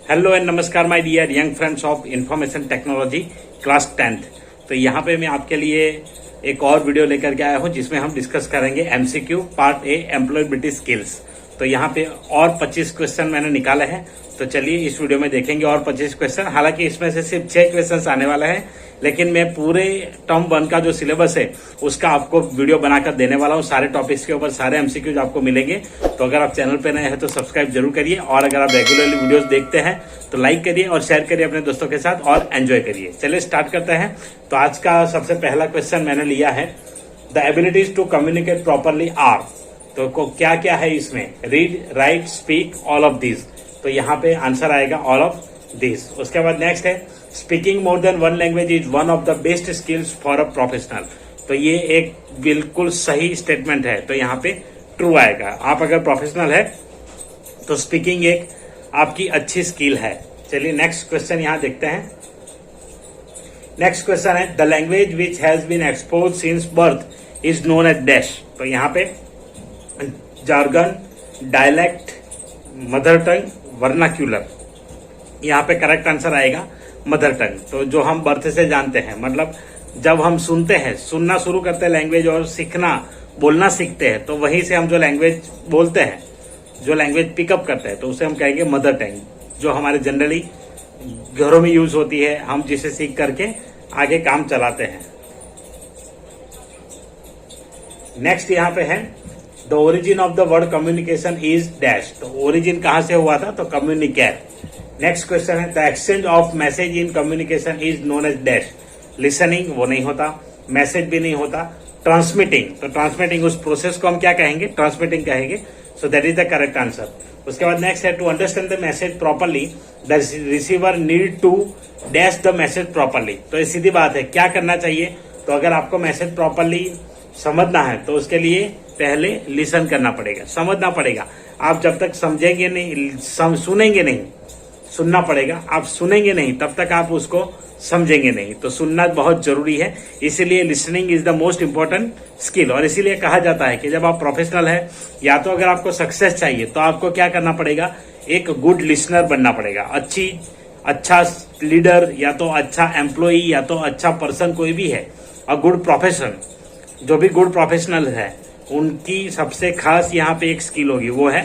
Hello and नमस्कार my dear young friends of information technology class 10th। तो यहाँ पे मैं आपके लिए एक और वीडियो लेकर के आया हूँ जिसमें हम डिस्कस करेंगे MCQ part A employability skills. तो यहाँ पे और 25 क्वेश्चन मैंने निकाले हैं, तो चलिए इस वीडियो में देखेंगे और 25 क्वेश्चन। हालांकि इसमें से सिर्फ 6 क्वेश्चन आने वाले हैं, लेकिन मैं पूरे टर्म 1 का जो सिलेबस है उसका आपको वीडियो बनाकर देने वाला हूँ। सारे टॉपिक्स के ऊपर सारे एमसीक्यूज आपको मिलेंगे। तो अगर आप चैनल पे नए हैं तो सब्सक्राइब जरूर करिए, और अगर आप रेगुलरली वीडियोस देखते हैं तो लाइक करिए और शेयर करिए अपने दोस्तों के साथ और एंजॉय करिए। चलिए स्टार्ट करते हैं। तो आज का सबसे पहला क्वेश्चन मैंने लिया है, the abilities to communicate properly are. तो क्या क्या है इसमें? Read, write, speak, all of this. तो यहाँ पे आंसर आएगा ऑल ऑफ दिस। उसके बाद नेक्स्ट है, speaking more than one language is one of the best skills for a professional. तो ये एक बिल्कुल सही स्टेटमेंट है, तो यहाँ पे ट्रू आएगा। आप अगर प्रोफेशनल है तो स्पीकिंग एक आपकी अच्छी स्किल है। चलिए नेक्स्ट क्वेश्चन यहाँ देखते हैं। नेक्स्ट क्वेश्चन है, the language which has been expose since birth is known as dash. तो यहाँ पे jargon, dialect, mother tongue, vernacular. यहाँ पे करेक्ट आंसर आएगा मदर टंग। तो जो हम बर्थ से जानते हैं, मतलब जब हम सुनते हैं, सुनना शुरू करते हैं लैंग्वेज और सीखना, बोलना सीखते हैं, तो वहीं से हम जो लैंग्वेज बोलते हैं, जो लैंग्वेज पिकअप करते हैं, तो उसे हम कहेंगे मदर टंग, जो हमारे जनरली घरों में यूज होती है, हम जिसे सीख करके आगे काम चलाते हैं। नेक्स्ट यहाँ पे है, the origin of the word communication is dash. तो ओरिजिन कहां से हुआ था? तो कम्युनिकेट। नेक्स्ट क्वेश्चन है, the exchange of message in communication is known as dash. Listening वो नहीं होता, मैसेज भी नहीं होता, ट्रांसमिटिंग। तो ट्रांसमिटिंग, उस प्रोसेस को हम क्या कहेंगे? ट्रांसमिटिंग कहेंगे। So that is the correct answer. उसके बाद नेक्स्ट है, to understand the message properly the receiver need to dash the message properly. तो ये सीधी बात है, क्या करना चाहिए? तो अगर आपको मैसेज प्रॉपरली समझना है तो उसके लिए पहले लिसन करना पड़ेगा, समझना पड़ेगा। आप जब तक समझेंगे नहीं, सुनेंगे नहीं, सुनना पड़ेगा। आप सुनेंगे नहीं तब तक आप उसको समझेंगे नहीं। तो सुनना बहुत जरूरी है, इसीलिए listening is the most important skill. और इसीलिए कहा जाता है कि जब आप प्रोफेशनल है, या तो अगर आपको सक्सेस चाहिए तो आपको क्या करना पड़ेगा? एक गुड लिसनर बनना पड़ेगा। अच्छा लीडर, या तो अच्छा एम्प्लॉई, या तो अच्छा पर्सन कोई भी है, और गुड प्रोफेशन, जो भी गुड प्रोफेशनल है उनकी सबसे खास यहाँ पे एक स्किल होगी, वो है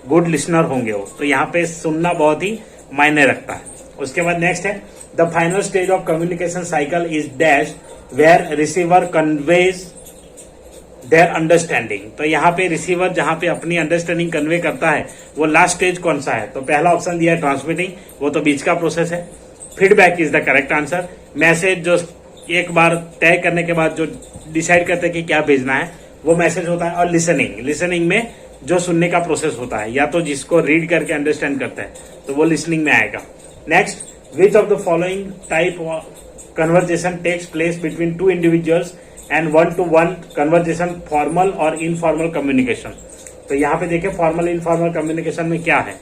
गुड लिसनर होंगे वो। तो यहाँ पे सुनना बहुत ही मायने रखता है। उसके बाद नेक्स्ट है, the final stage of communication cycle is dash where receiver conveys their understanding. तो यहाँ पे रिसीवर जहाँ पे अपनी अंडरस्टैंडिंग कन्वे करता है, वो लास्ट स्टेज कौन सा है? तो पहला ऑप्शन दिया है ट्रांसमिटिंग, वो तो बीच का प्रोसेस है। Feedback is the correct answer. Message जो एक बार तय करने के बाद जो डिसाइड करते हैं कि क्या भेजना है, वो मैसेज होता है। और लिसनिंग में जो सुनने का प्रोसेस होता है, या तो जिसको रीड करके अंडरस्टैंड करता है, तो वो लिसनिंग में आएगा। Next, which of the following type conversation takes place between two individuals and one to one conversation, formal और इनफॉर्मल कम्युनिकेशन। तो यहाँ पे देखिए फॉर्मल इनफॉर्मल कम्युनिकेशन में क्या है।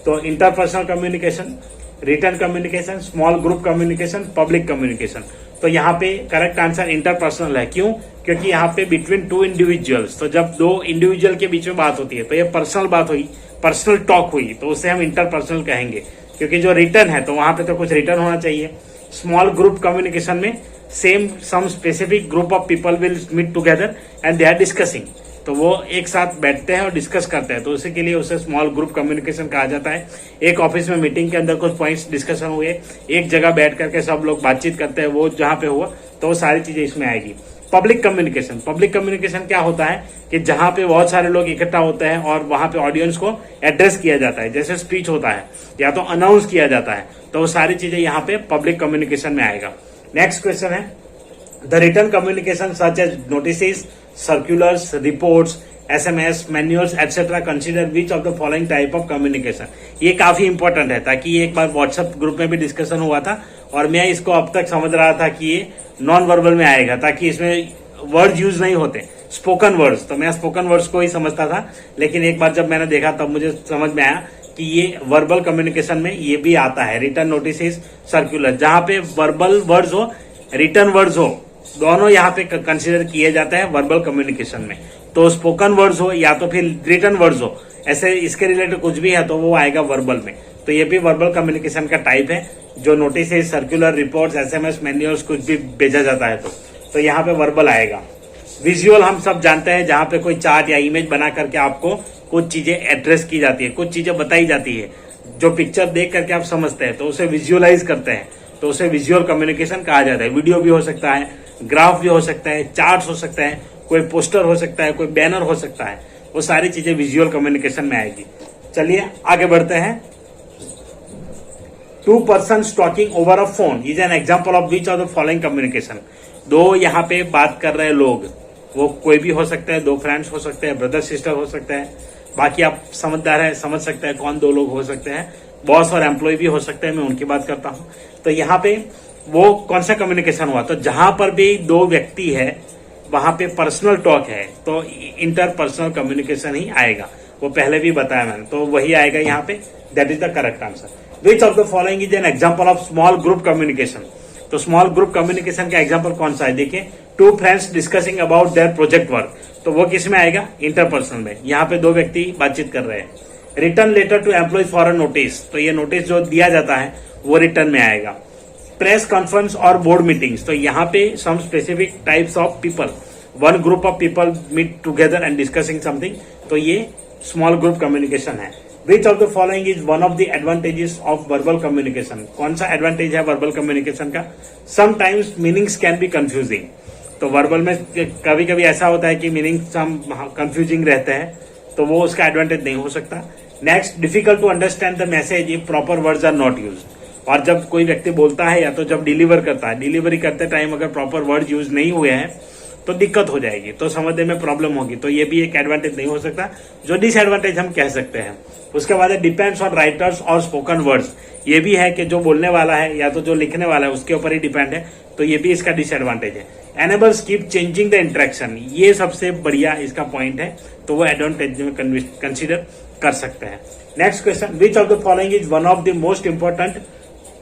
तो interpersonal communication, return communication, small group communication, public communication. तो यहाँ पे करेक्ट आंसर इंटरपर्सनल है। क्यों? क्योंकि यहाँ पे बिटवीन टू इंडिविजुअल्स, तो जब दो इंडिविजुअल के बीच में बात होती है तो ये पर्सनल बात हुई, पर्सनल टॉक हुई, तो उसे हम इंटरपर्सनल कहेंगे। क्योंकि जो रिटर्न है तो वहां पे तो कुछ रिटर्न होना चाहिए। स्मॉल ग्रुप कम्युनिकेशन में some specific group of people will meet together and they are discussing. तो वो एक साथ बैठते हैं और डिस्कस करते हैं, तो उसी के लिए उसे स्मॉल ग्रुप कम्युनिकेशन कहा जाता है। एक ऑफिस में मीटिंग के अंदर कुछ पॉइंट्स डिस्कशन हुए, एक जगह बैठ करके सब लोग बातचीत करते हैं, वो जहां पे हुआ, तो वो सारी चीजें इसमें आएगी। पब्लिक कम्युनिकेशन क्या होता है कि जहां पे बहुत सारे लोग इकट्ठा होते हैं और वहां पे ऑडियंस को एड्रेस किया जाता है, जैसे स्पीच होता है या तो अनाउंस किया जाता है, तो वो सारी चीजें यहाँ पे पब्लिक कम्युनिकेशन में आएगा। नेक्स्ट क्वेश्चन है, the written communication such as notice, circulars, reports, SMS, manuals etcetera consider which of the following type of communication. ये काफी इंपॉर्टेंट है, ताकि ये एक बार व्हाट्सएप ग्रुप में भी डिस्कशन हुआ था और मैं इसको अब तक समझ रहा था कि ये नॉन वर्बल में आएगा, ताकि इसमें वर्ड यूज नहीं होते, स्पोकन वर्ड्स। तो मैं स्पोकन वर्ड्स को ही समझता था, लेकिन एक बार जब मैंने देखा तब मुझे समझ में आया कि ये वर्बल कम्युनिकेशन में ये भी आता है। रिटर्न, नोटिस, सर्कुलर, जहां पे वर्बल वर्ड्स हो, रिटर्न वर्ड्स हो, दोनों यहाँ पे कंसीडर किए जाते हैं वर्बल कम्युनिकेशन में। तो स्पोकन वर्ड्स हो या तो फिर रिटन वर्ड्स हो, ऐसे इसके रिलेटेड कुछ भी है तो वो आएगा वर्बल में। तो ये भी वर्बल कम्युनिकेशन का टाइप है, जो नोटिस, सर्कुलर, रिपोर्ट्स, एसएमएस, मैन्युअल्स कुछ भी भेजा जाता है तो यहाँ पे वर्बल आएगा। विजुअल हम सब जानते हैं, जहां पे कोई चार्ट या इमेज बना करके आपको कुछ चीजें एड्रेस की जाती है, कुछ चीजें बताई जाती है, जो पिक्चर देख करके आप समझते हैं तो उसे विजुअलाइज करते हैं, तो उसे विजुअल कम्युनिकेशन कहा जाता है। वीडियो भी हो सकता है, ग्राफ भी हो सकता है, चार्ट्स हो सकता है, कोई पोस्टर हो सकता है, कोई बैनर हो सकता है, वो सारी चीजें विजुअल कम्युनिकेशन में आएगी। चलिए आगे बढ़ते हैं। 2 persons talking over a phone is an example of which of the following communication. दो यहाँ पे बात कर रहे लोग, वो कोई भी हो सकता है, 2 फ्रेंड्स हो सकते हैं, ब्रदर सिस्टर हो सकते हैं, बाकी आप समझदार है, समझ सकते हैं कौन 2 लोग हो सकते हैं, बॉस और एम्प्लॉय भी हो सकते हैं, मैं उनकी बात करता हूं। तो यहाँ पे वो कौन सा कम्युनिकेशन हुआ, तो जहां पर भी 2 व्यक्ति है वहां पे पर्सनल टॉक है तो इंटरपर्सनल कम्युनिकेशन ही आएगा, वो पहले भी बताया मैंने, तो वही आएगा यहाँ पे। That is the correct answer. Which of the following is an example of small group communication. तो स्मॉल ग्रुप कम्युनिकेशन का एग्जाम्पल कौन सा है, देखिए 2 friends discussing about their project work, तो वो किस में आएगा, इंटरपर्सनल में। यहाँ पे 2 व्यक्ति बातचीत कर रहे हैं। Return letter to employ for a notice, तो ये नोटिस जो दिया जाता है वो रिटर्न में आएगा। प्रेस कॉन्फ्रेंस और बोर्ड मीटिंग्स, तो यहाँ पे some specific types of people, 1 group of people meet together and discussing something, तो ये स्मॉल ग्रुप कम्युनिकेशन है। Which of the following is one of the advantages of verbal communication. कौन सा advantage है verbal communication का, sometimes meanings can be confusing. तो verbal में कभी कभी ऐसा होता है कि मीनिंग्स हम कंफ्यूजिंग रहते हैं, तो वो उसका एडवांटेज नहीं हो सकता। Next, difficult to understand the message if proper words are not used. और जब कोई व्यक्ति बोलता है या तो जब डिलीवर करता है, डिलीवरी करते टाइम अगर प्रॉपर वर्ड यूज नहीं हुए हैं तो दिक्कत हो जाएगी, तो समझने में प्रॉब्लम होगी, तो ये भी एक एडवांटेज नहीं हो सकता, जो डिसएडवांटेज हम कह सकते हैं। उसके बाद डिपेंड्स ऑन राइटर्स और स्पोकन वर्ड्स, ये भी है कि जो बोलने वाला है या तो जो लिखने वाला है उसके ऊपर ही डिपेंड है, तो ये भी इसका डिसएडवांटेज है। Enables keep changing the interaction, ये सबसे बढ़िया इसका पॉइंट है, तो वो एडवांटेज में कंसिडर कर सकते हैं। Next question, which of the following is one of the most important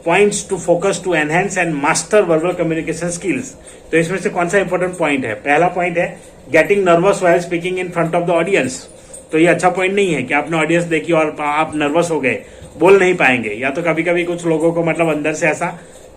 points to focus to enhance and master verbal communication skills. तो इसमें से कौन सा इंपॉर्टेंट पॉइंट है, पहला पॉइंट है getting nervous while speaking in front of the audience. तो ये अच्छा पॉइंट नहीं है कि आपने ऑडियंस देखी और आप नर्वस हो गए, बोल नहीं पाएंगे, या तो कभी कभी कुछ लोगों को मतलब अंदर से ऐसा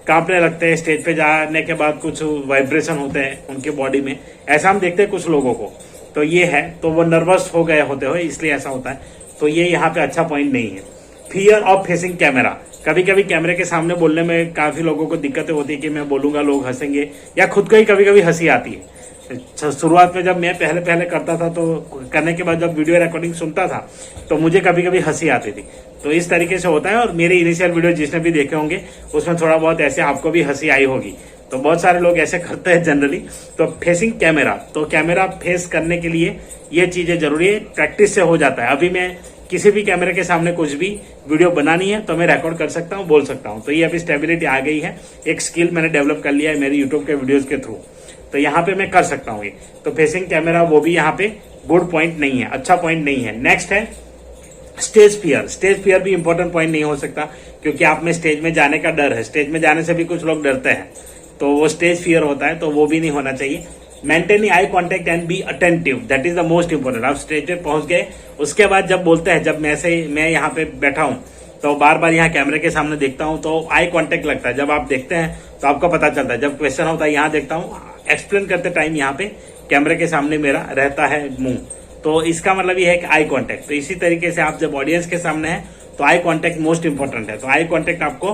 कांपने लगते हैं, स्टेज पे जाने के बाद कुछ वाइब्रेशन होते हैं उनके बॉडी में, ऐसा हम देखते हैं कुछ लोगों को, तो ये है, तो वो नर्वस हो गए होते हुए इसलिए ऐसा होता है, तो ये यहाँ पे अच्छा पॉइंट नहीं है। फियर ऑफ फेसिंग कैमरा, कभी कभी कैमरे के सामने बोलने में काफी लोगों को दिक्कतें होती है कि मैं बोलूंगा लोग हंसेंगे, या खुद को ही कभी कभी हंसी आती है। शुरुआत में जब मैं पहले करता था, तो करने के बाद जब वीडियो रिकॉर्डिंग सुनता था तो मुझे कभी कभी हंसी आती थी, तो इस तरीके से होता है। और मेरे इनिशियल वीडियो जिसने भी देखे होंगे उसमें थोड़ा बहुत ऐसे आपको भी हंसी आई होगी, तो बहुत सारे लोग ऐसे करते हैं जनरली। तो फेसिंग कैमरा, तो कैमरा फेस करने के लिए ये चीजें जरूरी है, प्रैक्टिस से हो जाता है। अभी मैं किसी भी कैमरे के सामने कुछ भी वीडियो बनानी है तो मैं रिकॉर्ड कर सकता हूँ, बोल सकता हूँ, तो ये अभी स्टेबिलिटी आ गई है, एक स्किल मैंने डेवलप कर लिया है मेरे यूट्यूब के वीडियोज के थ्रू, तो यहाँ पे मैं कर सकता हूँ ये। तो फेसिंग कैमरा वो भी यहाँ पे गुड पॉइंट नहीं है, अच्छा पॉइंट नहीं है। नेक्स्ट है स्टेज फियर। स्टेज फियर भी इंपॉर्टेंट पॉइंट नहीं हो सकता, क्योंकि आप में स्टेज में जाने का डर है, स्टेज में जाने से भी कुछ लोग डरते हैं, तो वो स्टेज फियर होता है, तो वो भी नहीं होना चाहिए। Maintaining eye contact and be attentive, that is the most important. आप स्टेज पे पहुंच गए, उसके बाद जब बोलते हैं, जब मैं यहाँ पे बैठा हूँ तो बार बार यहाँ कैमरे के सामने देखता हूँ, तो आई कांटेक्ट लगता है, जब आप देखते हैं तो आपको पता चलता है। जब क्वेश्चन होता है यहाँ देखता हूँ, एक्सप्लेन करते टाइम यहाँ पे कैमरे के सामने मेरा रहता है मुंह, तो इसका मतलब ये है कि आई कांटेक्ट। तो इसी तरीके से आप जब ऑडियंस के सामने है तो आई कांटेक्ट मोस्ट इंपोर्टेंट है, तो आई कांटेक्ट आपको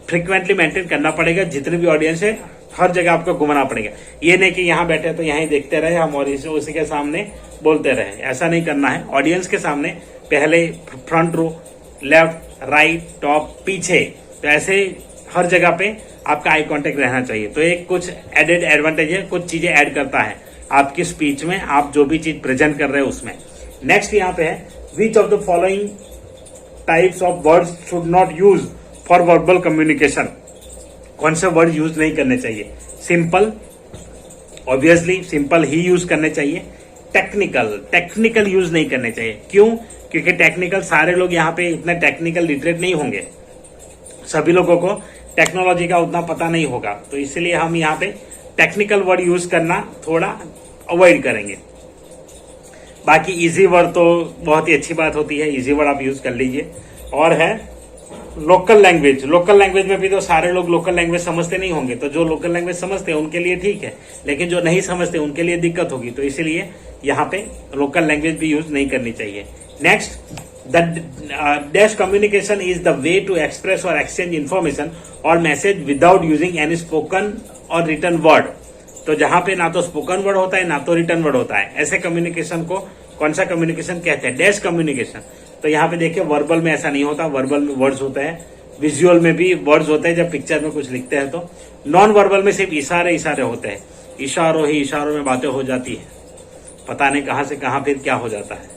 फ्रिक्वेंटली मेंटेन करना पड़ेगा, जितने भी ऑडियंस है हर जगह आपको घुमाना पड़ेगा। ये नहीं कि यहाँ बैठे तो यहाँ देखते रहे हम और उसी के सामने बोलते रहे, ऐसा नहीं करना है। ऑडियंस के सामने पहले front row, left, right, top, पीछे, तो ऐसे हर जगह पे आपका आई कांटेक्ट रहना चाहिए। तो एक कुछ एडेड एडवांटेज है, कुछ चीजें ऐड करता है आपकी स्पीच में, आप जो भी चीज प्रेजेंट कर रहे हैं उसमें। नेक्स्ट यहाँ पे है which of the following types of words should not use for verbal communication. कौन से वर्ड यूज नहीं करने चाहिए? सिंपल, ऑब्वियसली सिंपल ही यूज करने चाहिए। टेक्निकल यूज नहीं करने चाहिए। क्यों? क्योंकि टेक्निकल सारे लोग यहाँ पे इतने टेक्निकल लिटरेट नहीं होंगे, सभी लोगों को टेक्नोलॉजी का उतना पता नहीं होगा, तो इसलिए हम यहाँ पे टेक्निकल वर्ड यूज करना थोड़ा अवॉइड करेंगे। बाकी इजी वर्ड तो बहुत ही अच्छी बात होती है, इजी वर्ड आप यूज कर लीजिए। और है लोकल लैंग्वेज। लोकल लैंग्वेज में भी तो सारे लोग लोकल लैंग्वेज समझते नहीं होंगे, तो जो लोकल लैंग्वेज समझते हैं उनके लिए ठीक है, लेकिन जो नहीं समझते उनके लिए दिक्कत होगी, तो इसीलिए यहाँ पे लोकल लैंग्वेज भी यूज नहीं करनी चाहिए। Next, the dash communication is the way to express और एक्सचेंज इंफॉर्मेशन और message without using any spoken और रिटन वर्ड। तो जहां पे ना तो स्पोकन वर्ड होता है ना तो रिटन वर्ड होता है, ऐसे कम्युनिकेशन को कौन सा कम्युनिकेशन कहते हैं? Dash communication. तो यहाँ पे देखिए वर्बल में ऐसा नहीं होता, वर्बल में वर्ड्स होते हैं, विजुअल में भी वर्ड्स होते हैं जब पिक्चर में कुछ लिखते हैं तो। नॉन वर्बल में सिर्फ इशारे होते हैं, इशारों ही इशारों में बातें हो जाती है, पता नहीं कहां से कहां फिर क्या हो जाता है,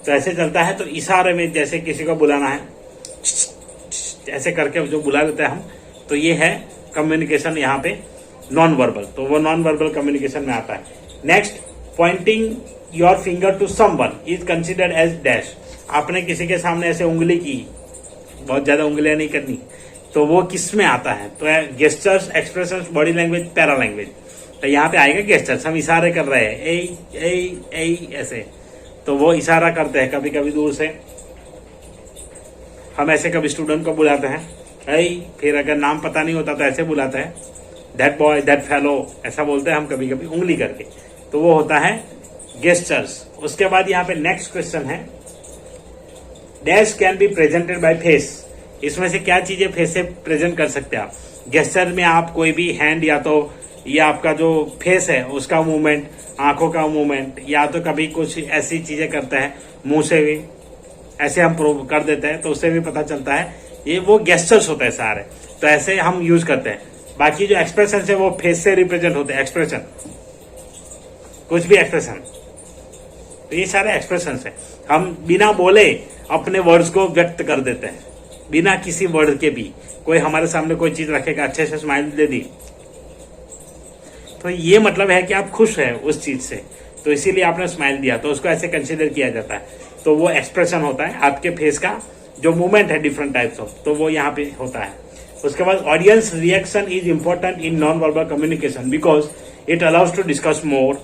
तो ऐसे चलता है। तो इशारे में जैसे किसी को बुलाना है ऐसे करके जो बुला लेते हैं हम, तो ये है कम्युनिकेशन यहाँ पे नॉन वर्बल, तो वो नॉन वर्बल कम्युनिकेशन में आता है। Next, pointing your finger to someone is considered as dash. आपने किसी के सामने ऐसे उंगली की, बहुत ज्यादा उंगलियां नहीं करनी, तो वो किस में आता है? तो gestures, expressions, body language, para language. तो यहाँ पे आएगा गेस्चर्स, हम इशारे कर रहे हैं ए ऐसे, तो वो इशारा करते हैं कभी कभी दूर से। हम ऐसे कभी स्टूडेंट को बुलाते हैं ऐ, फिर अगर नाम पता नहीं होता तो ऐसे बुलाते हैं, दैट बॉय, दैट फेलो, ऐसा बोलते हैं हम कभी कभी उंगली करके, तो वो होता है गेस्चर्स। उसके बाद यहाँ पे नेक्स्ट क्वेश्चन है, dash can be presented by face. इसमें से क्या चीजें फेस से प्रेजेंट कर सकते हैं आप? गेस्चर में आप कोई भी हैंड, या तो ये आपका जो फेस है उसका मूवमेंट, आंखों का मूवमेंट, या तो कभी कुछ ऐसी चीजें करते हैं मुंह से भी ऐसे हम प्रूव कर देते हैं, तो उससे भी पता चलता है ये वो गेस्चर्स होते हैं सारे, तो ऐसे हम यूज करते हैं। बाकी जो एक्सप्रेशन है वो फेस से रिप्रेजेंट होते हैं, एक्सप्रेशन, कुछ भी एक्सप्रेशन, तो ये सारे एक्सप्रेशन है। हम बिना बोले अपने वर्ड्स को व्यक्त कर देते हैं, बिना किसी वर्ड के भी। कोई हमारे सामने कोई चीज रखेगा, अच्छे से स्माइल दे दी, तो ये मतलब है कि आप खुश हैं उस चीज से, तो इसीलिए आपने स्माइल दिया, तो उसको ऐसे कंसीडर किया जाता है। तो वो एक्सप्रेशन होता है आपके फेस का जो मूवमेंट है डिफरेंट टाइप्स ऑफ, तो वो यहाँ पे होता है। उसके बाद audience reaction is important in non verbal communication because it allows to discuss more,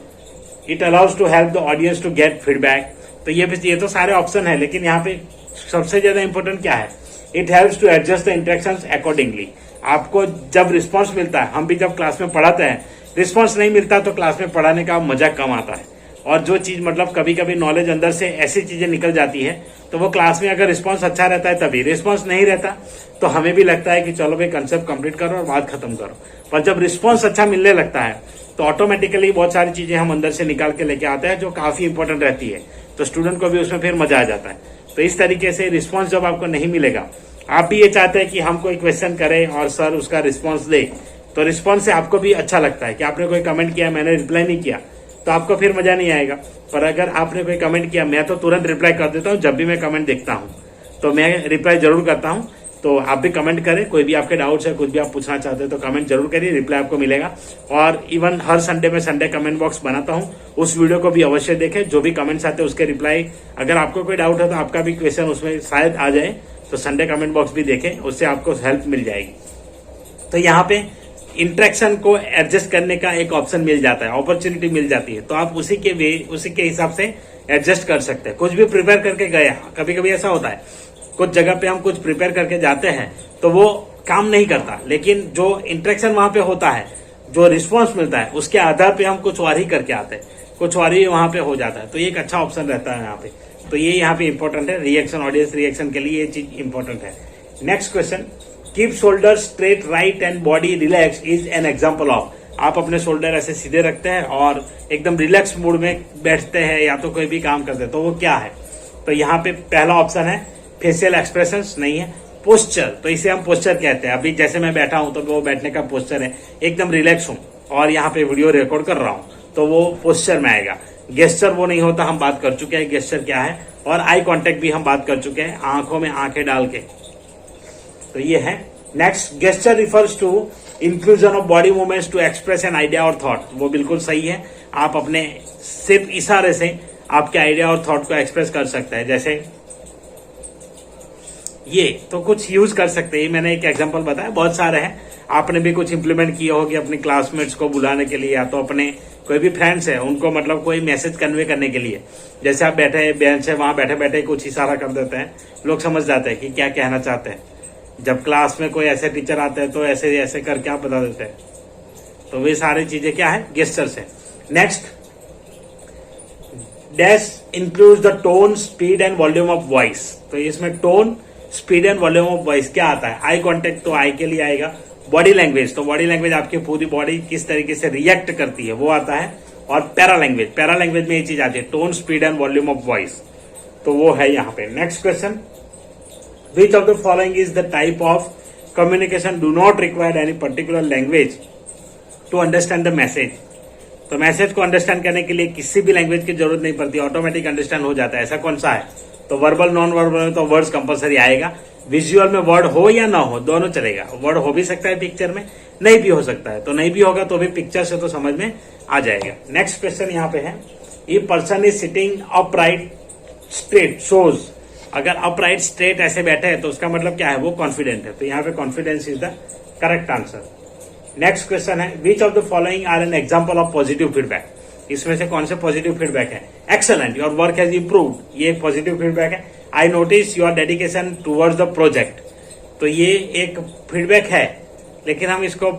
it allows to help the audience to get feedback. तो ये तो सारे ऑप्शन है, लेकिन यहाँ पे सबसे ज्यादा इंपॉर्टेंट क्या है? It helps to adjust the interactions accordingly. आपको जब रिस्पॉन्स मिलता है, हम भी जब क्लास में पढ़ाते हैं, रिस्पॉन्स नहीं मिलता तो क्लास में पढ़ाने का मजा कम आता है। और जो चीज मतलब कभी कभी नॉलेज अंदर से ऐसी चीजें निकल जाती है, तो वो क्लास में अगर रिस्पॉन्स अच्छा रहता है तभी, रिस्पॉन्स नहीं रहता तो हमें भी लगता है कि चलो भाई कंसेप्ट कंप्लीट करो और बात खत्म करो। पर जब रिस्पॉन्स अच्छा मिलने लगता है तो ऑटोमेटिकली बहुत सारी चीजें हम अंदर से निकाल के लेके आते हैं जो काफी इंपॉर्टेंट रहती है, तो स्टूडेंट को भी उसमें फिर मजा आ जाता है। तो इस तरीके से रिस्पॉन्स जब आपको नहीं मिलेगा, आप भी ये चाहते हैं कि हम कोई क्वेश्चन करें और सर उसका रिस्पॉन्स दे, तो रिस्पॉन्स से आपको भी अच्छा लगता है कि आपने कोई कमेंट किया, मैंने रिप्लाई नहीं किया, तो आपको फिर मजा नहीं आएगा। पर अगर आपने कोई कमेंट किया, मैं तो तुरंत रिप्लाई कर देता हूँ, जब भी मैं कमेंट देखता हूँ तो मैं रिप्लाई जरूर करता हूँ। तो आप भी कमेंट करें, कोई भी आपके डाउट्स है, कुछ भी आप पूछना चाहते हैं तो कमेंट जरूर करिए, रिप्लाई आपको मिलेगा। और इवन हर संडे में संडे कमेंट बॉक्स बनाता हूँ, उस वीडियो को भी अवश्य देखें, जो भी कमेंट्स आते हैं उसके रिप्लाई, अगर आपको कोई डाउट है तो आपका भी क्वेश्चन उसमें शायद आ जाए, तो संडे कमेंट बॉक्स भी देखें, उससे आपको हेल्प मिल जाएगी। तो यहाँ पे इंटरेक्शन को एडजस्ट करने का एक ऑप्शन मिल जाता है, अपॉर्चुनिटी मिल जाती है, तो आप उसी के हिसाब से एडजस्ट कर सकते हैं। कुछ भी प्रिपेयर करके गया, कभी कभी ऐसा होता है कुछ जगह पे हम कुछ प्रिपेयर करके जाते हैं तो वो काम नहीं करता, लेकिन जो इंटरेक्शन वहां पे होता है, जो रिस्पॉन्स मिलता है, उसके आधार पे हम कुछ और ही करके आते हैं, कुछ और ही वहां पे हो जाता है, तो ये एक अच्छा ऑप्शन रहता है यहाँ पे। तो ये यहाँ पे इंपॉर्टेंट है, रिएक्शन, ऑडियंस रिएक्शन के लिए ये चीज इंपॉर्टेंट है। Next question, keep shoulder straight right and body relax is an example of. आप अपने शोल्डर ऐसे सीधे रखते हैं और एकदम रिलैक्स मूड में बैठते हैं या तो कोई भी काम करते हैं, तो वो क्या है? तो यहाँ पे पहला ऑप्शन है फेशियल एक्सप्रेशंस, नहीं है। पोस्चर, तो इसे हम पोस्चर कहते हैं। अभी जैसे मैं बैठा हूं तो वो बैठने का पोस्चर है, एकदम रिलैक्स हूं और यहाँ पे वीडियो रिकॉर्ड कर रहा हूं, तो वो पोस्चर में आएगा। गेस्चर वो नहीं होता, हम बात कर चुके हैं गेस्चर क्या है, और आई कांटेक्ट भी हम बात कर चुके हैं, आंखों में आंखें डाल के, तो ये है। Next, gesture refers to inclusion of body movements to express an idea और थॉट। वो बिल्कुल सही है, आप अपने सिर्फ इशारे से आपके आइडिया और थॉट को एक्सप्रेस कर सकते हैं। जैसे ये तो कुछ यूज कर सकते हैं, मैंने एक एग्जांपल बताया, बहुत सारे हैं, आपने भी कुछ इंप्लीमेंट किया होगी अपने क्लासमेट्स को बुलाने के लिए, या तो अपने कोई भी फ्रेंड्स है उनको मतलब कोई मैसेज कन्वे करने के लिए। जैसे आप बैठे बेंच है, वहां बैठे बैठे कुछ इशारा कर देते हैं, लोग समझ जाते हैं कि क्या कहना चाहते हैं। जब क्लास में कोई ऐसे टीचर आते हैं तो ऐसे ऐसे करके आप बता देते हैं। तो वे सारी चीजें क्या है, गेस्चर्स है। Next, dash includes the tone, speed and volume of voice. तो इसमें tone, speed and volume of voice क्या आता है? आई कॉन्टेक्ट तो आई के लिए आएगा। बॉडी लैंग्वेज, तो बॉडी लैंग्वेज आपकी पूरी बॉडी किस तरीके से रिएक्ट करती है वो आता है। और पैरा लैंग्वेज में ये चीज आती है, tone, speed and volume of voice. तो वो है यहाँ पे। Next question, which of the following is the type of communication do not require any particular language to understand the message. तो मैसेज को अंडरस्टैंड करने के लिए किसी भी लैंग्वेज की जरूरत नहीं पड़ती, ऑटोमेटिक अंडरस्टैंड हो जाता है। ऐसा कौन सा है? तो वर्बल, नॉन वर्बल में तो वर्ड्स कंपलसरी आएगा। विजुअल में वर्ड हो या ना हो दोनों चलेगा। वर्ड हो भी सकता है पिक्चर में, नहीं भी हो सकता है। तो नहीं भी होगा तो भी पिक्चर से तो समझ में आ जाएगा। नेक्स्ट क्वेश्चन यहाँ पे है, ये person is sitting upright straight shows. अगर अपराइट स्ट्रेट ऐसे बैठे हैं तो उसका मतलब क्या है? वो कॉन्फिडेंट है। तो यहाँ पे confidence is the correct answer. Next question है, which of the following are an example of positive feedback. इसमें से कौन से पॉजिटिव फीडबैक है? Excellent, your work has improved, ये एक पॉजिटिव फीडबैक है। I notice your dedication towards the project, तो ये एक फीडबैक है। लेकिन हम इसको,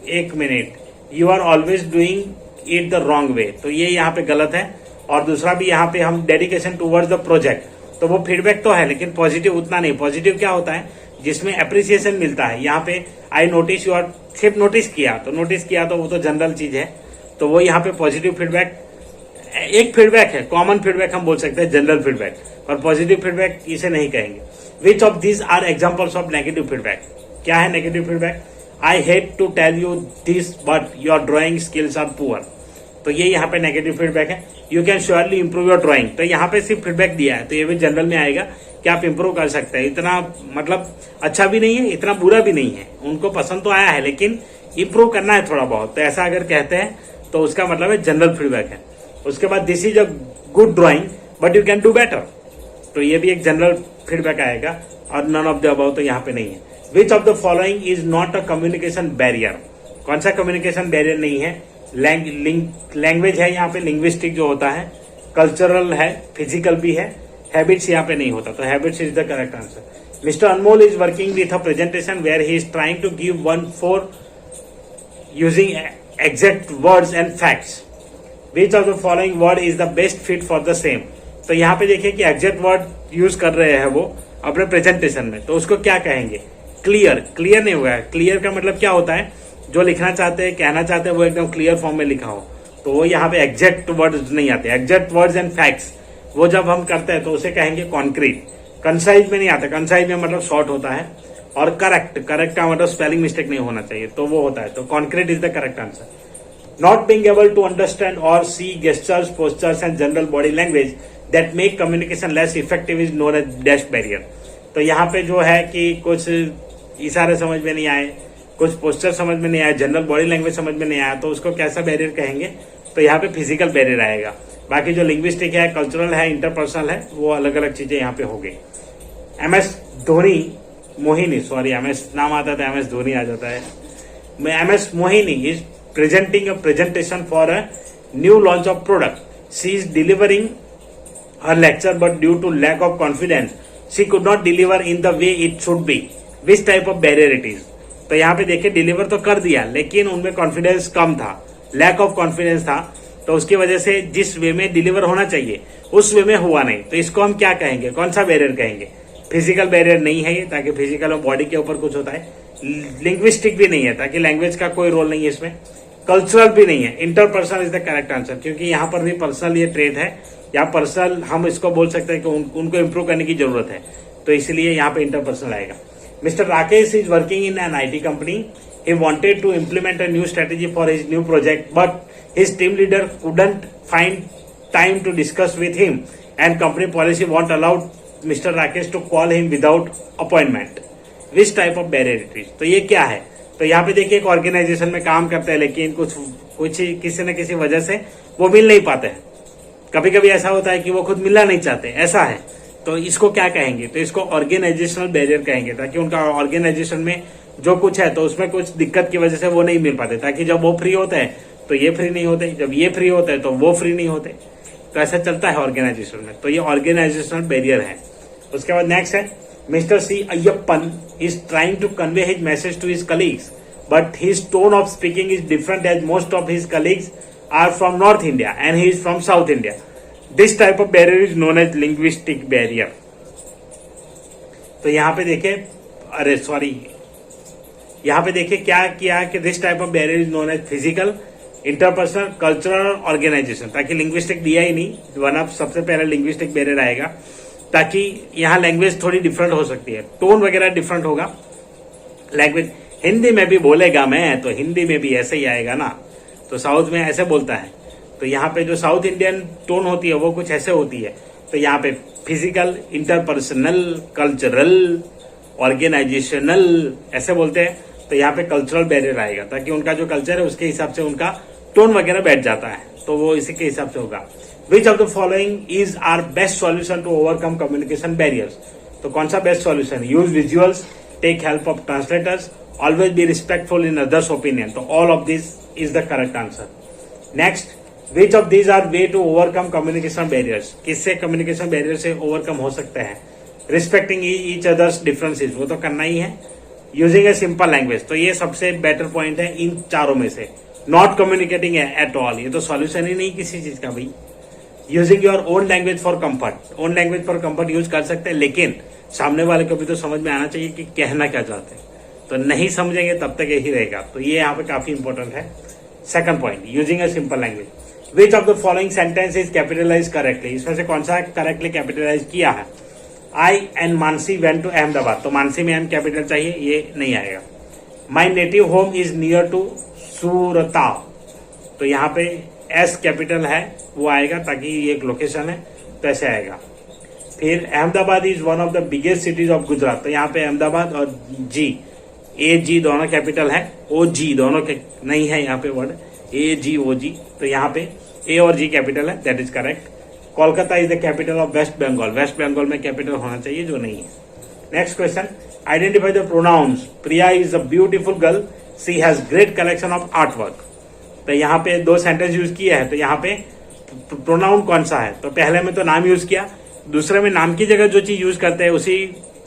एक minute, you are always doing it the wrong way, तो ये यहाँ पे गलत है। और दूसरा भी यहाँ पे हम डेडिकेशन टुवर्ड्स द प्रोजेक्ट, तो वो फीडबैक तो है लेकिन पॉजिटिव उतना नहीं। पॉजिटिव क्या होता है? जिसमें अप्रिसिएशन मिलता है। यहाँ पे आई नोटिस, यू आर सिर्फ नोटिस किया, तो नोटिस किया तो वो तो जनरल चीज है। तो वो यहाँ पे पॉजिटिव फीडबैक एक फीडबैक है, कॉमन फीडबैक हम बोल सकते हैं, जनरल फीडबैक। और पॉजिटिव फीडबैक इसे नहीं कहेंगे। Which of these are examples of negative feedback. क्या है negative feedback? I hate to tell you this but your drawing skills are poor, तो ये यहाँ पे नेगेटिव फीडबैक है। You can surely improve your drawing, तो यहाँ पे सिर्फ फीडबैक दिया है, तो ये भी जनरल में आएगा कि आप इंप्रूव कर सकते हैं। इतना मतलब अच्छा भी नहीं है, इतना बुरा भी नहीं है। उनको पसंद तो आया है लेकिन इंप्रूव करना है थोड़ा बहुत, तो ऐसा अगर कहते हैं तो उसका मतलब है जनरल फीडबैक है। उसके बाद this is a good drawing but you can do better, तो ये भी एक जनरल फीडबैक आएगा। और नन ऑफ द अबव तो यहाँ पे नहीं है। Which of the following is not a communication barrier. कौन सा कम्युनिकेशन बैरियर नहीं है? लैंग्वेज है यहाँ पे, लिंग्विस्टिक जो होता है, कल्चरल है, फिजिकल भी है, हैबिट्स यहाँ पे नहीं होता, तो habits is the correct answer. Mister Anmol is working with a presentation where he is trying to give one for using exact words and facts. Which of the following word is the best fit for the same. तो यहाँ पे देखिए कि exact word use कर रहे हैं वो अपने प्रेजेंटेशन में, तो उसको क्या कहेंगे? क्लियर। क्लियर नहीं हुआ है। क्लियर का मतलब क्या होता है? जो लिखना चाहते हैं, कहना चाहते हैं, वो एकदम क्लियर फॉर्म में लिखा हो, तो वो यहाँ पे एग्जैक्ट वर्ड्स नहीं आते। एग्जैक्ट वर्ड्स एंड फैक्ट्स वो जब हम करते हैं तो उसे कहेंगे कॉन्क्रीट। कंसाइज में नहीं आता, कंसाइज में मतलब शॉर्ट होता है। और करेक्ट, करेक्ट का मतलब स्पेलिंग मिस्टेक नहीं होना चाहिए, तो वो होता है। तो concrete is the correct answer. Not being able to understand others gestures, postures and general body language that make communication less effective is known as dash barrier. तो यहाँ पे जो है कि कुछ इशारे समझ में नहीं आए, कुछ पोस्टर समझ में नहीं आया, जनरल बॉडी लैंग्वेज समझ में नहीं आया, तो उसको कैसा बैरियर कहेंगे? तो यहाँ पे फिजिकल बैरियर आएगा। बाकी जो लिंग्विस्टिक है, कल्चरल है, इंटरपर्सनल है, वो अलग अलग चीजें यहाँ पे हो गई। MS Dhoni, Mohini, sorry MS नाम आता था, MS धोनी आ जाता है। MS Mohini is presenting a presentation for a new launch of product. She is delivering her lecture but due to lack of confidence she could not deliver in the way it should be. Which type of barrier it is. तो यहाँ पे देखिए deliver तो कर दिया लेकिन उनमें confidence कम था, लैक ऑफ कॉन्फिडेंस था, तो उसकी वजह से जिस वे में डिलीवर होना चाहिए उस वे में हुआ नहीं। तो इसको हम क्या कहेंगे? कौन सा बैरियर कहेंगे? फिजिकल बैरियर नहीं है ये, ताकि फिजिकल और बॉडी के ऊपर कुछ होता है। लिंग्विस्टिक भी नहीं है, ताकि लैंग्वेज का कोई रोल नहीं है इसमें। कल्चरल भी नहीं है। Interpersonal is the correct answer, क्योंकि यहाँ पर भी पर्सनल ये ट्रेड है, या पर्सनल हम इसको बोल सकते हैं कि उनको इंप्रूव करने की जरूरत है, तो इसलिए यहाँ पे इंटरपर्सनल आएगा। Mr. Rakesh is working in an IT company. He wanted to implement a new strategy for his new project, but his team leader couldn't find time to discuss with him, and company policy won't allow Mr. Rakesh to call him without appointment. Which type of barrier it is? तो ये क्या है? तो यहाँ पे देखिए एक organisation में काम करते हैं लेकिन कुछ किसी न किसी वजह से वो मिल नहीं पाते हैं। कभी कभी ऐसा होता है कि वो खुद मिलना नहीं चाहते, ऐसा है। तो इसको क्या कहेंगे? तो इसको ऑर्गेनाइजेशनल बैरियर कहेंगे, ताकि उनका ऑर्गेनाइजेशन में जो कुछ है तो उसमें कुछ दिक्कत की वजह से वो नहीं मिल पाते, ताकि जब वो फ्री होते हैं तो ये फ्री नहीं होते, जब ये फ्री होते हैं तो वो फ्री नहीं होते। तो ऐसा चलता है ऑर्गेनाइजेशन में, तो ये ऑर्गेनाइजेशनल बैरियर है। उसके बाद नेक्स्ट है, mister C Ayyappan is trying to convey his message to his colleagues but his tone of speaking is different as most of his colleagues are from north India and he is from south India. This type of barrier is known as linguistic barrier. तो यहाँ पे देखिए, अरे sorry, यहाँ पे देखिए क्या किया कि this type of barrier is known as physical, interpersonal, cultural, organisation, ताकि लिंग्विस्टिक दिया ही नहीं, वरना सबसे पहले लिंग्विस्टिक बैरियर आएगा, ताकि यहाँ लैंग्वेज थोड़ी डिफरेंट हो सकती है, टोन वगैरह डिफरेंट होगा। लैंग्वेज हिंदी में भी बोलेगा मैं तो हिंदी में भी ऐसे ही आएगा ना, तो साउथ में ऐसे बोलता है, तो यहाँ पे जो साउथ इंडियन टोन होती है वो कुछ ऐसे होती है। तो यहाँ पे फिजिकल, इंटरपर्सनल, कल्चरल, ऑर्गेनाइजेशनल ऐसे बोलते हैं, तो यहाँ पे कल्चरल बैरियर आएगा, ताकि उनका जो कल्चर है उसके हिसाब से उनका टोन वगैरह बैठ जाता है, तो वो इसी के हिसाब से होगा। Which of the following is are best solution to overcome communication barriers? तो कौन सा best solution? Use visuals, take help of translators, always be respectful in others opinion. तो all of this is the correct answer. Next, which of these are way to overcome communication barriers? किससे communication barrier से overcome हो सकते हैं? Respecting each others differences, वो तो करना ही है। यूजिंग ए सिंपल लैंग्वेज, तो ये सबसे बेटर पॉइंट है इन चारों में से। नॉट कम्युनिकेटिंग एट ऑल, ये तो सॉल्यूशन ही नहीं किसी चीज का भाई। Using your own language for comfort, own language for comfort use कर सकते हैं, लेकिन सामने वाले को भी तो समझ में आना चाहिए कि कहना क्या चाहते हैं, तो नहीं समझेंगे तब तक यही रहेगा, तो ये यहाँ पे काफी इंपॉर्टेंट है। Second point, using a simple language. Which of the following sentence is capitalize correctly? इसमें से कौन सा करेक्टली कैपिटलाइज किया है? I and Mansi went to Ahmedabad, तो मानसी में एम कैपिटल चाहिए, ये नहीं आएगा। My native home is near to Surat, तो यहाँ पे एस कैपिटल है वो आएगा, ताकि ये एक लोकेशन है, तो ऐसे आएगा। फिर Ahmedabad is one of the biggest cities of Gujarat, तो यहाँ पे अहमदाबाद और जी, ए जी दोनों कैपिटल है, ओ जी दोनों के नहीं है यहाँ पे वर्ड, ए जी ओ जी, तो यहाँ पे ए और जी कैपिटल है, that is correct. Kolkata is the capital of west Bengal, west Bengal में कैपिटल होना चाहिए, जो नहीं है। Next question, identify the pronouns. Priya is a beautiful girl, she has great collection of art work. तो यहाँ पे दो सेंटेंस यूज किए हैं, तो यहाँ पे प्रोनाउन कौन सा है? तो पहले में तो नाम यूज किया, दूसरे में नाम की जगह जो चीज यूज करते हैं उसी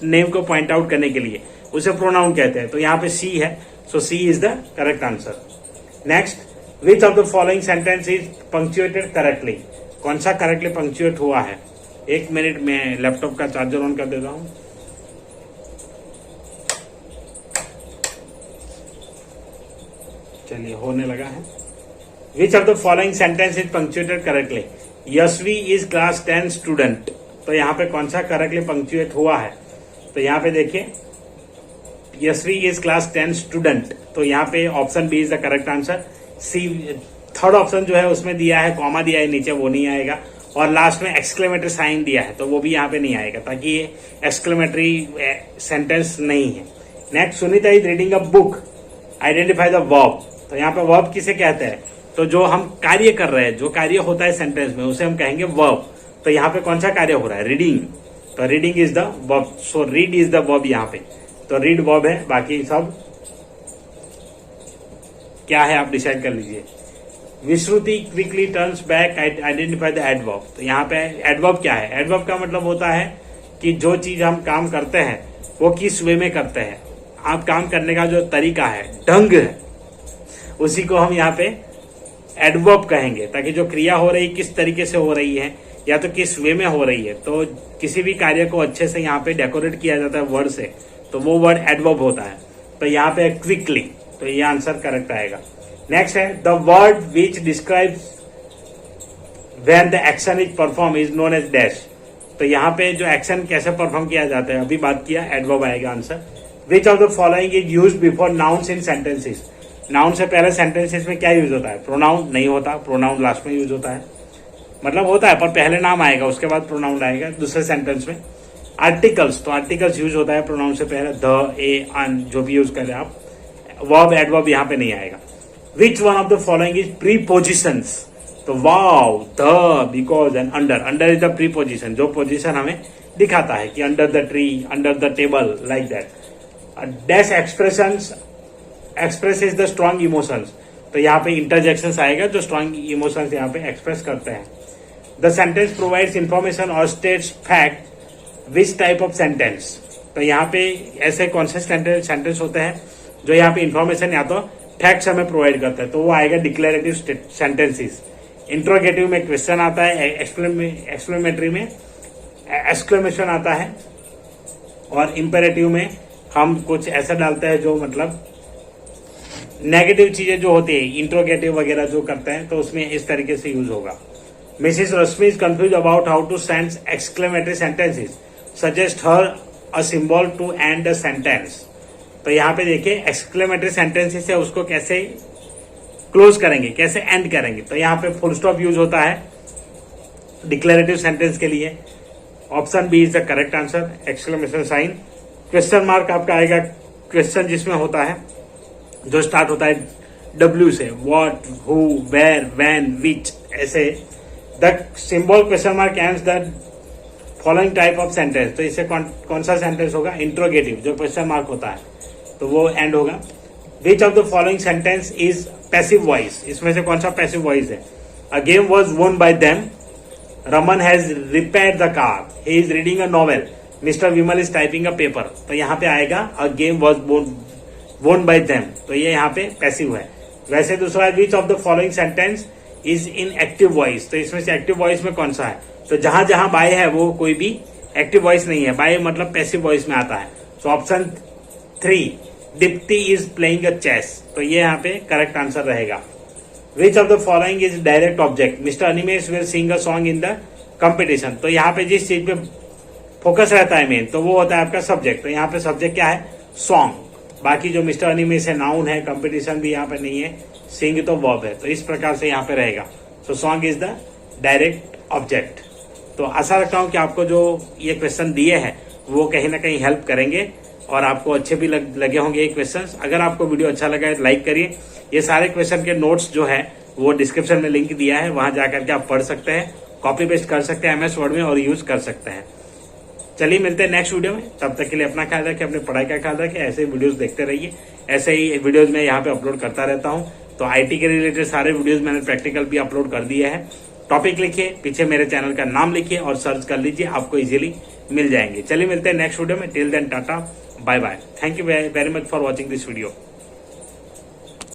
नेम को पॉइंट आउट करने के लिए उसे प्रोनाउन कहते हैं, तो यहाँ पे सी है, so C is the correct answer. Next, which of the following sentence is punctuated correctly? कौन सा करेक्टली पंक्चुएट हुआ है? एक मिनट में लैपटॉप का चार्जर ऑन कर देता हूं। चलिए, होने लगा है। Which of the following sentence is punctuated correctly? Yashvi is class 10 student, तो यहाँ पे कौन सा करेक्टली पंक्चुएट हुआ है? तो यहाँ पे देखिए, यशवी इज क्लास 10 स्टूडेंट, तो यहाँ पे option B is the correct answer. C third option जो है उसमें दिया है, कॉमा दिया है नीचे, वो नहीं आएगा, और लास्ट में एक्सक्लेमेटरी साइन दिया है, तो वो भी यहाँ पे नहीं आएगा, ताकि ये एक्सक्लेमेटरी सेंटेंस नहीं है। Next, Sunita is reading a book, identify the verb. तो यहाँ पे वर्ब किसे कहते हैं? तो जो हम कार्य कर रहे हैं, जो कार्य होता है सेंटेंस में, उसे हम कहेंगे वर्ब। तो यहाँ पे कौन सा कार्य हो रहा है? रीडिंग, तो reading is the verb, so read is the verb यहाँ पे, तो रीड वर्ब है, बाकी सब क्या है आप डिसाइड कर लीजिए। Vishruti quickly turns back, identify the adverb. तो यहाँ पे एडवर्ब क्या है? एडवर्ब का मतलब होता है कि जो चीज हम काम करते हैं वो किस वे में करते हैं, आप काम करने का जो तरीका है, ढंग है, उसी को हम यहाँ पे एडवर्ब कहेंगे, ताकि जो क्रिया हो रही किस तरीके से हो रही है या तो किस वे में हो रही है, तो किसी भी कार्य को अच्छे से यहाँ पे डेकोरेट किया जाता है वर्ड से, तो वो वर्ड एडवर्ब होता है। तो यहाँ पे क्विकली, तो ये आंसर करेक्ट आएगा। नेक्स्ट है, the word which describes when the action is perform is known as dash. तो यहाँ पे जो एक्शन कैसे परफॉर्म किया जाता है अभी बात किया, एडवर्ब आएगा answer. Which of the following is use before nouns in sentences. Noun से पहले सेंटेंसेस में क्या यूज होता है? प्रोनाउन नहीं होता, प्रोनाउन लास्ट में यूज होता है, मतलब होता है पर पहले नाम आएगा उसके बाद प्रोनाउन आएगा दूसरे सेंटेंस में। आर्टिकल्स, तो आर्टिकल्स यूज होता है प्रोनाउन से पहले, द, ए, अन, जो भी यूज करें आप। वर्ब, एडवर्ब यहाँ पे नहीं आएगा। Which one of the following is prepositions. तो wow, the, because and under. Under is the preposition, जो पोजिशन हमें दिखाता है कि under the tree, under the table, like that. Dash express the strong emotions, तो यहाँ पे इंटरजेक्शन आएगा जो स्ट्रॉन्ग इमोशंस यहाँ पे एक्सप्रेस करते हैं। द सेंटेंस प्रोवाइड्स इंफॉर्मेशन और states fact which type of sentence, तो यहाँ पे ऐसे कौन से सेंटेंस होते हैं जो यहाँ पे इंफॉर्मेशन या तो फैक्ट्स हमें प्रोवाइड करता है, तो वो आएगा डिक्लेरेटिव सेंटेंसेस। इंट्रोगेटिव में क्वेश्चन आता है, एक्सक्लेमेटरी में एक्सक्लेमेशन आता है, और इंपेरेटिव में हम कुछ ऐसा डालते हैं जो मतलब नेगेटिव चीजें जो होती है, इंट्रोगेटिव वगैरह जो करते हैं, तो उसमें इस तरीके से यूज होगा। Mrs Rashmi is confuse about how to send exclamatory sentences, suggest her a symbol to end the sentence, तो यहाँ पे देखिए एक्सक्लेमेटरी सेंटेंसेस है उसको कैसे क्लोज करेंगे, कैसे एंड करेंगे, तो यहाँ पे फुल स्टॉप यूज होता है डिक्लेरेटिव सेंटेंस के लिए। Option B is the correct answer, exclamation sign. Question mark आपका आएगा क्वेश्चन जिसमें होता है जो स्टार्ट होता है W से, व्हाट, हु, वेयर, व्हेन, विच, ऐसे। The symbol question mark ends the following type of sentence, तो इससे कौन सा सेंटेंस होगा, इंट्रोगेटिव जो क्वेश्चन मार्क होता है तो वो एंड होगा। Which of the following sentence is passive voice, इसमें से कौन सा पैसिव वॉइस है। अ गेम वॉज वोन bye them, Raman has repaired the car, he is reading a novel, mister Vimal is typing a paper, तो यहाँ पे आएगा अ गेम वॉज वोन बाय देम, तो ये यहाँ पे पैसिव है। वैसे दूसरा विच of the following sentence is in active voice, तो इसमें से एक्टिव वॉइस में कौन सा है, तो जहां जहां बाय है वो कोई भी एक्टिव वॉइस नहीं है, बाय मतलब पैसिव वॉइस में आता है। So option 3 Deepti is playing a chess, तो ये यहाँ पे करेक्ट आंसर रहेगा। Which of the following is direct object, mister Animesh will sing a song in the competition, तो यहाँ पे जिस चीज पे फोकस रहता है मेन, तो वो होता है आपका सब्जेक्ट, तो यहाँ पे सब्जेक्ट क्या है, सॉन्ग। बाकी जो मिस्टर अनिमेश है नाउन है, कंपटीशन भी यहाँ पे नहीं है, सिंग तो वर्ब है, तो इस प्रकार से यहाँ पे रहेगा। So song is the direct object. तो आशा रखता हूँ कि आपको जो ये क्वेश्चन दिए हैं वो कहीं ना कहीं हेल्प करेंगे और आपको अच्छे भी लगे होंगे ये क्वेश्चंस। अगर आपको वीडियो अच्छा लगा है तो लाइक करिए। ये सारे क्वेश्चन के नोट्स जो है वो डिस्क्रिप्शन में लिंक दिया है, वहां जाकर के आप पढ़ सकते हैं, कॉपी पेस्ट कर सकते हैं MS वर्ड में और यूज कर सकते हैं। चलिए मिलते हैं नेक्स्ट वीडियो में, तब तक के लिए अपना ख्याल रखें, अपनी पढ़ाई का ख्याल रखें, ऐसे ही वीडियोस देखते रहिए। ऐसे ही वीडियोस मैं यहाँ पे अपलोड करता रहता हूँ, तो IT के रिलेटेड सारे वीडियोस मैंने प्रैक्टिकल भी अपलोड कर दिए हैं। टॉपिक लिखिए, पीछे मेरे चैनल का नाम लिखिए और सर्च कर लीजिए, आपको इजीली मिल जाएंगे। चलिए मिलते हैं नेक्स्ट वीडियो में, till then tata bye bye. Thank you very much for watching this video.